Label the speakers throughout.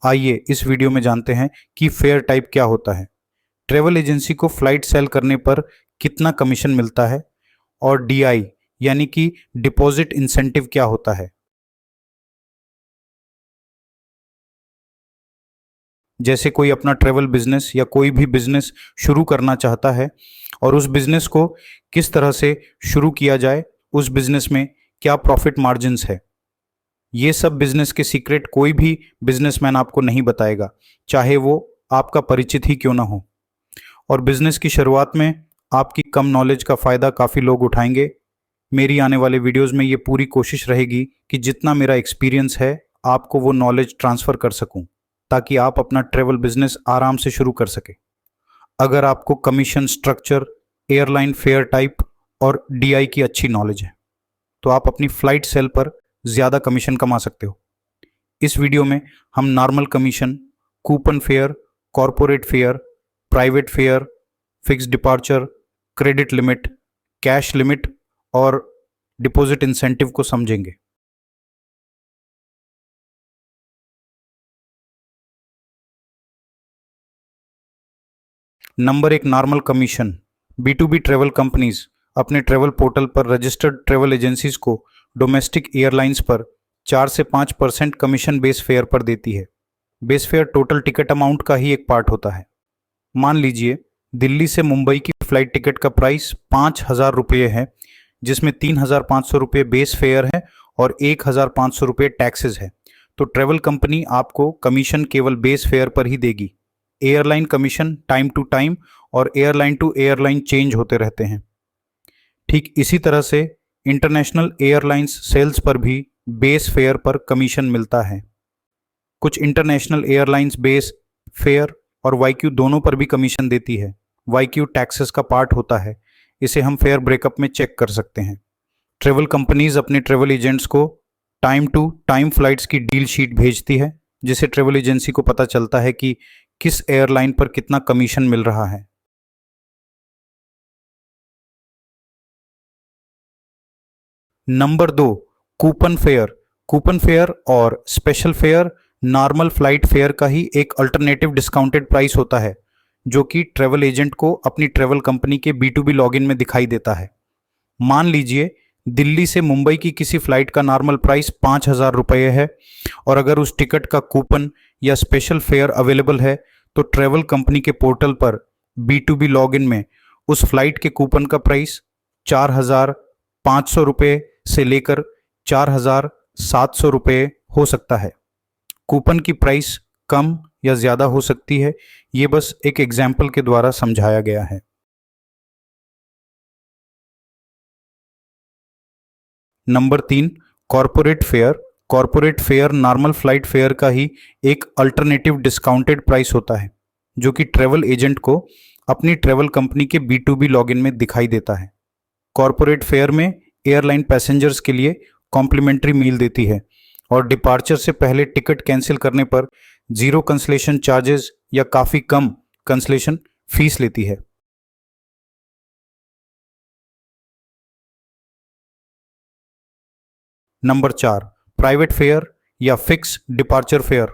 Speaker 1: आइए इस वीडियो में जानते हैं कि फेयर टाइप क्या होता है, ट्रैवल एजेंसी को फ्लाइट सेल करने पर कितना कमीशन मिलता है और डीआई यानी कि डिपॉजिट इंसेंटिव क्या होता है। जैसे कोई अपना ट्रैवल बिजनेस या कोई भी बिजनेस शुरू करना चाहता है और उस बिजनेस को किस तरह से शुरू किया जाए, उस बिजनेस में क्या प्रॉफिट मार्जिन्स है, ये सब बिजनेस के सीक्रेट कोई भी बिजनेसमैन आपको नहीं बताएगा, चाहे वो आपका परिचित ही क्यों ना हो। और बिजनेस की शुरुआत में आपकी कम नॉलेज का फ़ायदा काफ़ी लोग उठाएंगे। मेरी आने वाले वीडियोस में ये पूरी कोशिश रहेगी कि जितना मेरा एक्सपीरियंस है आपको वो नॉलेज ट्रांसफ़र कर सकूं, ताकि आप अपना ट्रैवल बिजनेस आराम से शुरू कर सकें। अगर आपको commission structure, airline fair type और डीआई की अच्छी नॉलेज है तो आप अपनी फ़्लाइट सेल पर ज़्यादा कमीशन कमा सकते हो। इस वीडियो में हम normal commission, coupon fair, corporate fair, private fair, fix departure, credit limit, cash limit और डिपॉजिट इंसेंटिव को समझेंगे। नंबर एक, normal commission. B2B travel companies अपने ट्रैवल पोर्टल पर रजिस्टर्ड ट्रैवल एजेंसीज को डोमेस्टिक एयरलाइंस पर 4 से 5% कमीशन बेस फेयर पर देती है। Base fare total ticket amount का ही एक पार्ट होता है। मान लीजिए दिल्ली से मुंबई की फ्लाइट टिकट का प्राइस 5,000 रुपये है, जिसमें 3,500 रुपये बेस फेयर है और 1,500 रुपये टैक्सेस है। तो ट्रैवल कंपनी आपको कमीशन केवल बेस फेयर पर ही देगी। Airline commission time to time और एयरलाइन टू एयरलाइन चेंज होते रहते हैं। ठीक इसी तरह से इंटरनेशनल एयरलाइंस सेल्स पर भी बेस फेयर पर कमीशन मिलता है। कुछ इंटरनेशनल एयरलाइंस बेस फेयर और वाईक्यू दोनों पर भी कमीशन देती है। वाईक्यू टैक्सेस का पार्ट होता है, इसे हम फेयर ब्रेकअप में चेक कर सकते हैं। ट्रैवल कंपनीज अपने ट्रैवल एजेंट्स को टाइम टू टाइम फ्लाइट्स की डील शीट भेजती है, जिससे ट्रैवल एजेंसी को पता चलता है कि किस एयरलाइन पर कितना कमीशन मिल रहा है। नंबर दो, कूपन फेयर। कूपन फेयर और special fair normal flight fair का ही एक अल्टरनेटिव डिस्काउंटेड प्राइस होता है, जो कि ट्रैवल एजेंट को अपनी ट्रैवल कंपनी के B2B लॉगिन में दिखाई देता है। मान लीजिए दिल्ली से मुंबई की किसी फ्लाइट का नॉर्मल प्राइस 5,000 रुपये है और अगर उस टिकट का कूपन या स्पेशल फेयर अवेलेबल है तो ट्रैवल कंपनी के पोर्टल पर B2B लॉगिन में उस फ्लाइट के कूपन का प्राइस 4,500 रुपये से लेकर 4,700 रुपये हो सकता है। कूपन की प्राइस कम या ज़्यादा हो सकती है, ये बस एक एग्जाम्पल के द्वारा समझाया गया है। नंबर तीन, corporate fair. Corporate fair normal flight fair का ही एक अल्टरनेटिव डिस्काउंटेड प्राइस होता है, जो कि ट्रैवल एजेंट को अपनी ट्रैवल कंपनी के B2B लॉगिन में दिखाई देता है। कॉरपोरेट फेयर में एयरलाइन पैसेंजर्स के लिए कॉम्प्लीमेंट्री मील देती है और डिपार्चर से पहले टिकट कैंसिल करने पर जीरो कैंसिलेशन चार्जेस या काफ़ी कम कैंसिलेशन फीस लेती है। नंबर चार, प्राइवेट फेयर या फिक्स डिपार्चर फेयर।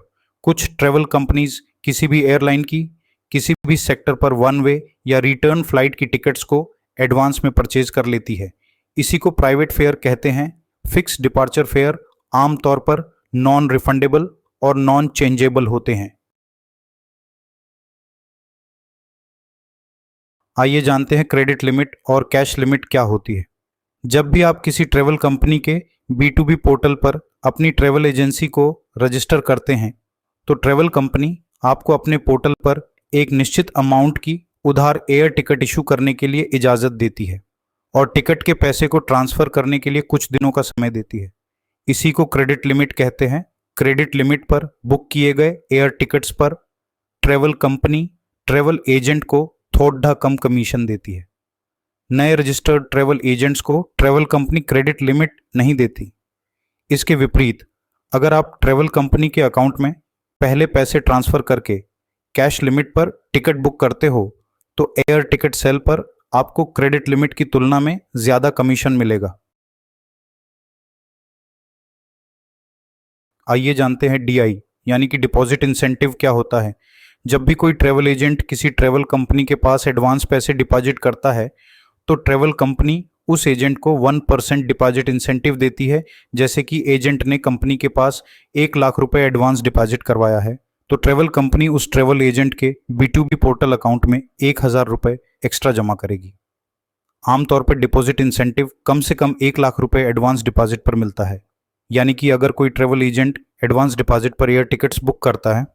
Speaker 1: कुछ ट्रैवल कंपनीज किसी भी एयरलाइन की किसी भी सेक्टर पर वन वे या रिटर्न फ्लाइट की टिकट्स को एडवांस में परचेज कर लेती है। इसी को प्राइवेट फेयर कहते हैं। फिक्स डिपार्चर फेयर आमतौर पर नॉन रिफंडेबल और नॉन चेंजेबल होते हैं। आइए जानते हैं क्रेडिट लिमिट और कैश लिमिट क्या होती है। जब भी आप किसी ट्रैवल कंपनी के B2B पोर्टल पर अपनी ट्रैवल एजेंसी को रजिस्टर करते हैं तो ट्रैवल कंपनी आपको अपने पोर्टल पर एक निश्चित अमाउंट की उधार एयर टिकट इशू करने के लिए इजाज़त देती है और टिकट के पैसे को ट्रांसफ़र करने के लिए कुछ दिनों का समय देती है। इसी को क्रेडिट लिमिट कहते हैं। क्रेडिट लिमिट पर बुक किए गए एयर टिकट्स पर ट्रैवल कंपनी ट्रैवल एजेंट को थोड़ा कम कमीशन देती है। नए रजिस्टर्ड ट्रैवल एजेंट्स को ट्रैवल कंपनी क्रेडिट लिमिट नहीं देती। इसके विपरीत अगर आप ट्रैवल कंपनी के अकाउंट में पहले पैसे ट्रांसफ़र करके कैश लिमिट पर टिकट बुक करते हो तो एयर टिकट सेल पर आपको क्रेडिट लिमिट की तुलना में ज़्यादा कमीशन मिलेगा। आइए जानते हैं डीआई यानी कि डिपॉजिट इंसेंटिव क्या होता है। जब भी कोई ट्रैवल एजेंट किसी ट्रैवल कंपनी के पास एडवांस पैसे डिपॉजिट करता है तो ट्रैवल कंपनी उस एजेंट को 1% डिपॉजिट इंसेंटिव देती है। जैसे कि एजेंट ने कंपनी के पास 1 लाख रुपए एडवांस डिपॉजिट करवाया है तो ट्रैवल कंपनी उस ट्रैवल एजेंट के B2B पोर्टल अकाउंट में 1,000 रुपए एक्स्ट्रा जमा करेगी। आमतौर पर डिपॉजिट इंसेंटिव कम से कम 1 लाख रुपए एडवांस डिपॉजिट पर मिलता है। यानी कि अगर कोई ट्रैवल एजेंट एडवांस डिपॉजिट पर एयर टिकट्स बुक करता है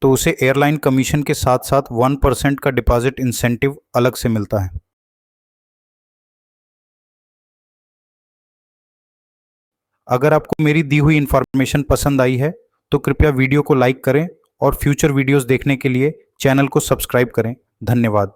Speaker 1: तो उसे एयरलाइन कमीशन के साथ साथ 1% का डिपॉजिट इंसेंटिव अलग से मिलता है। अगर आपको मेरी दी हुई इंफॉर्मेशन पसंद आई है तो कृपया वीडियो को लाइक करें और फ्यूचर वीडियोस देखने के लिए चैनल को सब्सक्राइब करें। धन्यवाद।